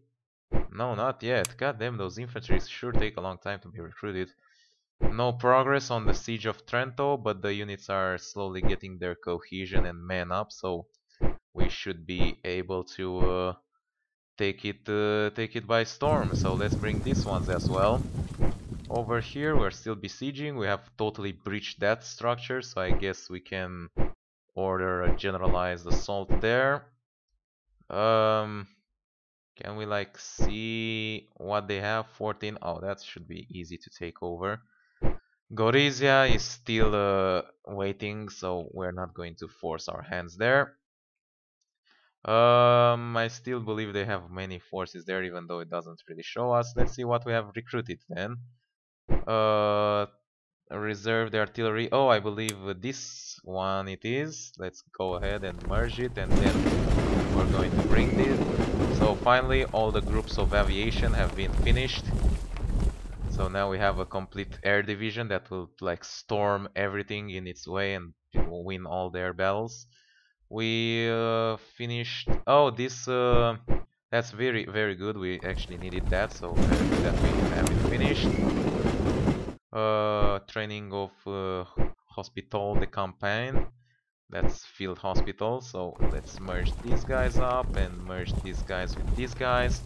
No, not yet. God damn, those infantry sure take a long time to be recruited. No progress on the siege of Trento, but the units are slowly getting their cohesion and man up, so we should be able to take it by storm. So let's bring these ones as well. Over here, we're still besieging. We have totally breached that structure, so I guess we can order a generalized assault there. Um, can we like see what they have? 14. Oh, that should be easy to take over. Gorizia is still waiting, so we're not going to force our hands there. I still believe they have many forces there, even though it doesn't really show us. Let's see what we have recruited then. Uh, reserved artillery. Oh, I believe this one it is. Let's go ahead and merge it, and then we're going to bring this. So finally, all the groups of aviation have been finished. So now we have a complete air division that will like storm everything in its way and win all their battles. We finished. Oh, this that's very good. We actually needed that, so very good that we have it finished. Training of Hospital de Campagne. That's field hospital. So let's merge these guys up and merge these guys with these guys,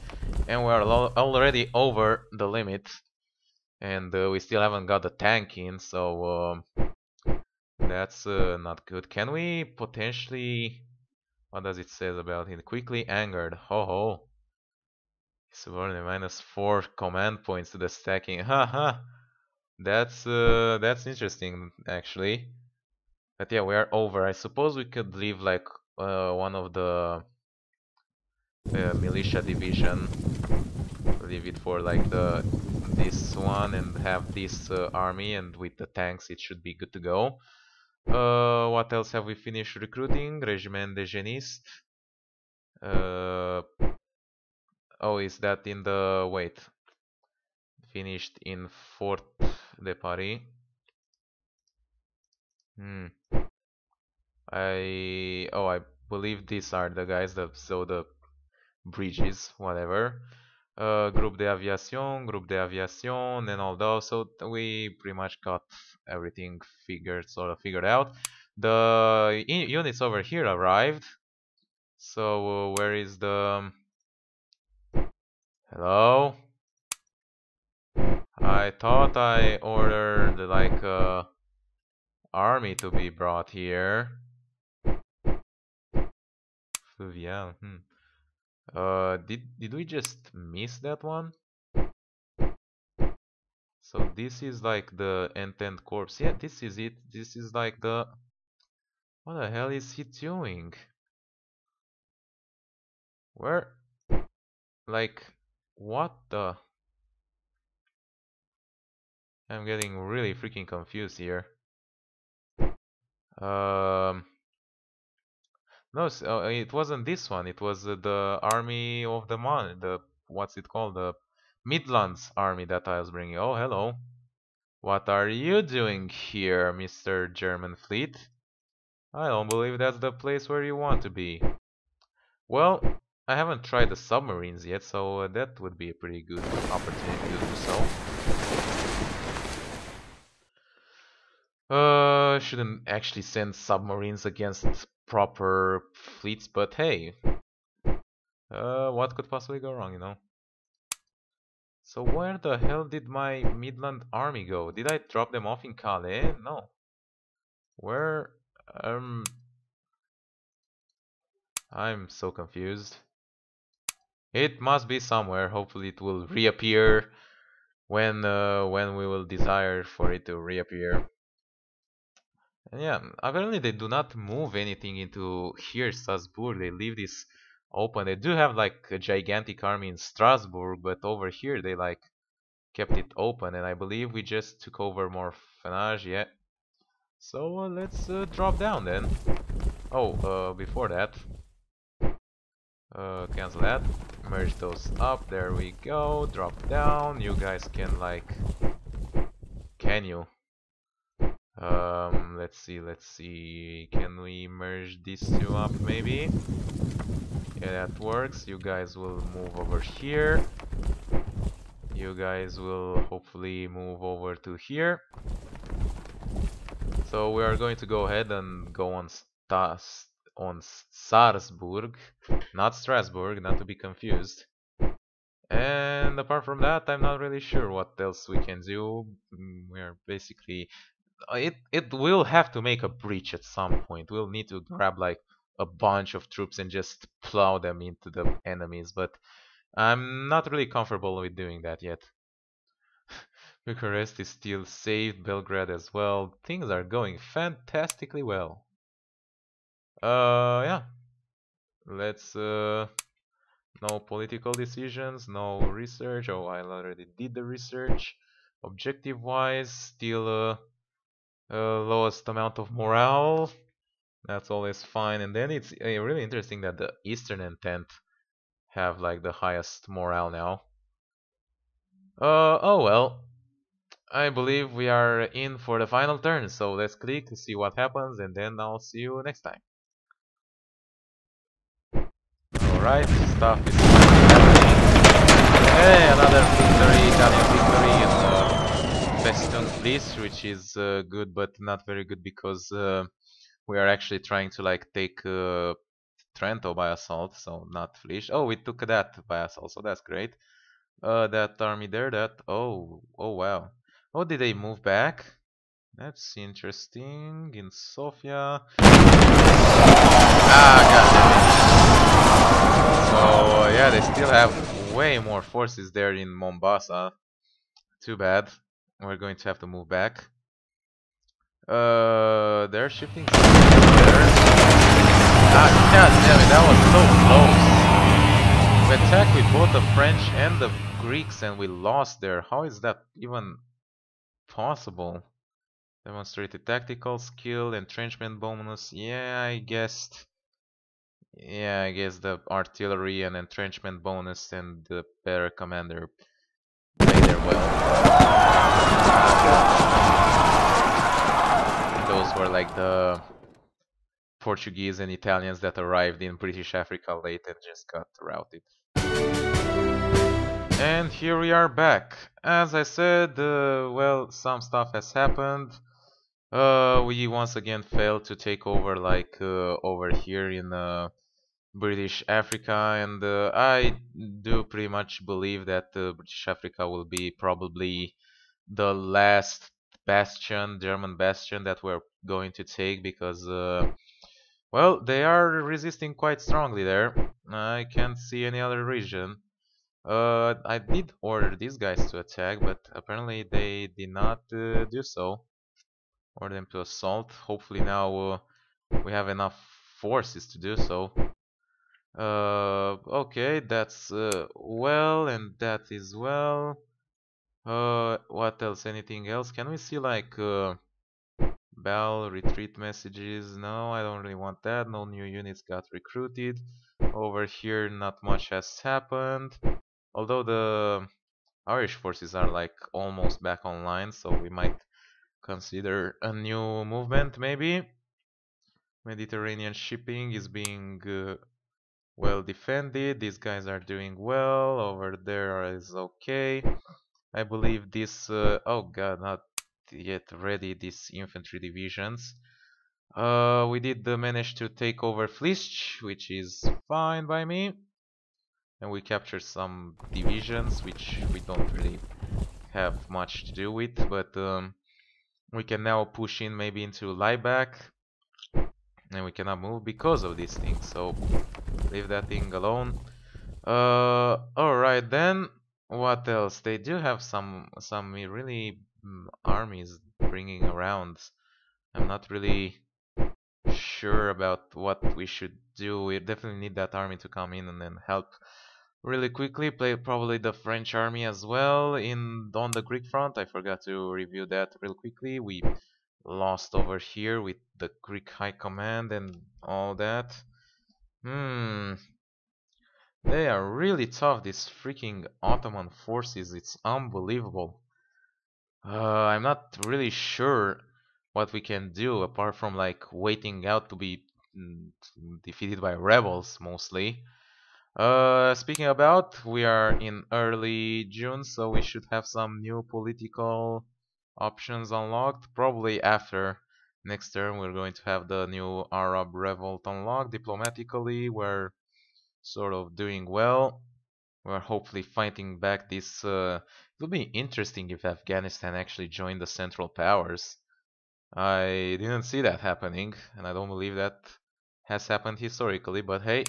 and we're already over the limit. And we still haven't got the tank in, so that's not good. Can we potentially... What does it say about it? Quickly angered. Ho ho. Subordinate -4 command points to the stacking. Haha. That's interesting actually. But yeah, we are over. I suppose we could leave like one of the militia division. Leave it for like this one and have this army, and with the tanks it should be good to go. What else have we finished recruiting? Régiment de Génistes. Oh, is that in the... wait. Finished in Fort de Paris. I believe these are the guys that... so the bridges, whatever. Groupe d'Aviation, and all those. So we pretty much got everything figured out. The units over here arrived. So where is the... hello? I thought I ordered like army to be brought here. Fluvial. Did we just miss that one? So this is like the Entente Corps. Yeah, this is it. This is like the... what the hell is he doing? Where? Like, what the... I'm getting really freaking confused here. No, it wasn't this one. It was the army of the what's it called? The Midlands army that I was bringing. Oh, hello. What are you doing here, Mr. German fleet? I don't believe that's the place where you want to be. Well, I haven't tried the submarines yet, so that would be a pretty good opportunity to do so. Shouldn't actually send submarines against proper fleets, but hey, what could possibly go wrong, you know? So where the hell did my Midland army go? Did I drop them off in Calais? No. Where? I'm so confused. It must be somewhere. Hopefully it will reappear when we will desire for it to reappear. And yeah, apparently they do not move anything into here, Strasbourg. They leave this open. They do have like a gigantic army in Strasbourg, but over here they like kept it open, and I believe we just took over Morphenage, yeah. So let's drop down then. Oh, before that, cancel that. Merge those up. There we go. Drop down. You guys can like... can you? Let's see. Can we merge these two up maybe? Yeah, that works. You guys will move over here. You guys will hopefully move over to here. So we are going to go ahead and go on Salzburg, not Strasbourg, not to be confused. And apart from that, I'm not really sure what else we can do. We're basically... it will have to make a breach at some point. We'll need to grab like a bunch of troops and just plow them into the enemies, but I'm not really comfortable with doing that yet. Bucharest is still saved, Belgrade as well. Things are going fantastically well. Yeah. Let's no political decisions, no research. Oh, I already did the research. Objective wise, still lowest amount of morale. That's always fine. And then it's really interesting that the Eastern Entente have like the highest morale now. Oh well. I believe we are in for the final turn, so let's click to see what happens, and then I'll see you next time. Alright, stuff is happening. Hey, another victory, Italian victory in Festung Fleece, which is good but not very good because we are actually trying to like take Trento by assault, so not Fleece. Oh, we took that by assault, so that's great. That army there, oh wow. Oh, did they move back? That's interesting. In Sofia. Ah, goddammit. So, yeah, they still have way more forces there in Mombasa. Too bad. We're going to have to move back. They're shifting there. Ah, goddammit, that was so close. We attacked with both the French and the Greeks and we lost there. How is that even possible? Demonstrated tactical skill, entrenchment bonus. Yeah, I guessed. Yeah, I guess the artillery and entrenchment bonus and the better commander played there well. Those were like the Portuguese and Italians that arrived in British Africa late and just got routed. And here we are back. As I said, well, some stuff has happened. We once again failed to take over, like over here in British Africa, and I do pretty much believe that British Africa will be probably the last bastion, German bastion that we're going to take because, well, they are resisting quite strongly there. I can't see any other region. I did order these guys to attack, but apparently they did not do so. Order them to assault. Hopefully now we have enough forces to do so. Okay, that's well, and that is well. What else? Anything else? Can we see like Bell retreat messages? No, I don't really want that. No new units got recruited. Over here, not much has happened. Although the Irish forces are like almost back online, so we might consider a new movement maybe. Mediterranean shipping is being well defended. These guys are doing well. Over there is okay. I believe this. Oh god, not yet ready. These infantry divisions. We did manage to take over Flisch, which is fine by me. And we captured some divisions, which we don't really have much to do with, but we can now push in maybe into Laibach, and we cannot move because of these things. So leave that thing alone. Alright then. What else? They do have some really armies bringing around. I'm not really sure about what we should do. We definitely need that army to come in and then help really quickly. Play probably the French army as well on the Greek front. I forgot to review that real quickly. We lost over here with the Greek High Command and all that. They are really tough, these freaking Ottoman forces. It's unbelievable. I'm not really sure what we can do apart from like waiting out to be defeated by rebels mostly. Speaking about, we are in early June, so we should have some new political options unlocked. Probably after next term, we're going to have the new Arab Revolt unlocked. Diplomatically, we're sort of doing well. We're hopefully fighting back this. It would be interesting if Afghanistan actually joined the Central Powers. I didn't see that happening, and I don't believe that has happened historically, but hey.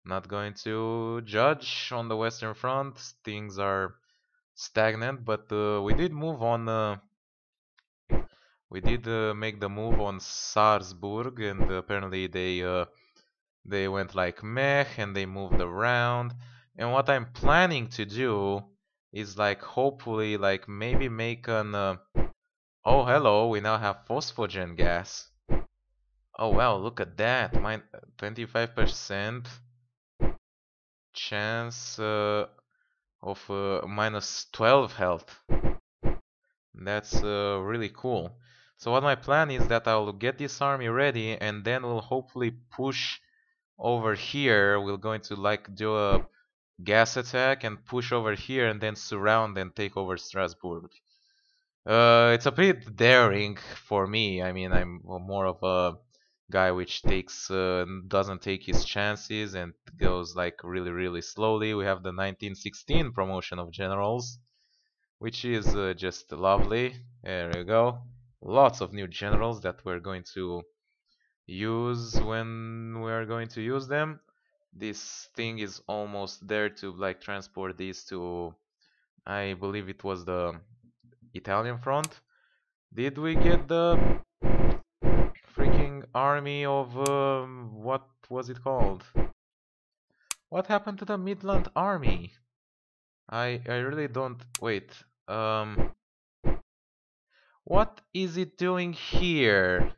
Not going to judge on the Western Front. Things are stagnant, but we did move on. We did make the move on Salzburg, and apparently they went like meh, and they moved around. And what I'm planning to do is like hopefully like maybe make an. Oh hello, we now have phosphogen gas. Oh wow, look at that! 25% chance of minus 12 health. That's really cool. So what my plan is that I'll get this army ready and then we'll hopefully push over here. We're going to like do a gas attack and push over here and then surround and take over Strasbourg. It's a bit daring for me. I mean, I'm more of a guy which doesn't take his chances and goes like really slowly. We have the 1916 promotion of generals, which is just lovely. There you go. Lots of new generals that we're going to use when we're going to use them. This thing is almost there to like transport these to, I believe it was the Italian front. Did we get the freaking army of what was it called? What happened to the Midland Army? I really don't. Wait. Um. What is it doing here?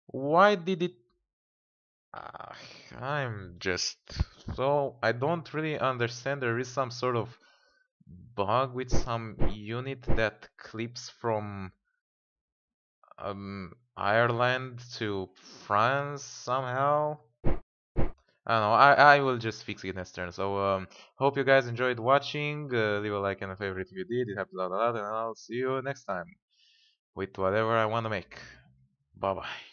Why did it? Ah, I'm just so I don't really understand. There is some sort of bug with some unit that clips from Ireland to France somehow. I don't know. I will just fix it next turn. So hope you guys enjoyed watching. Leave a like and a favorite if you did. It helps out a lot, and I'll see you next time with whatever I want to make. Bye bye.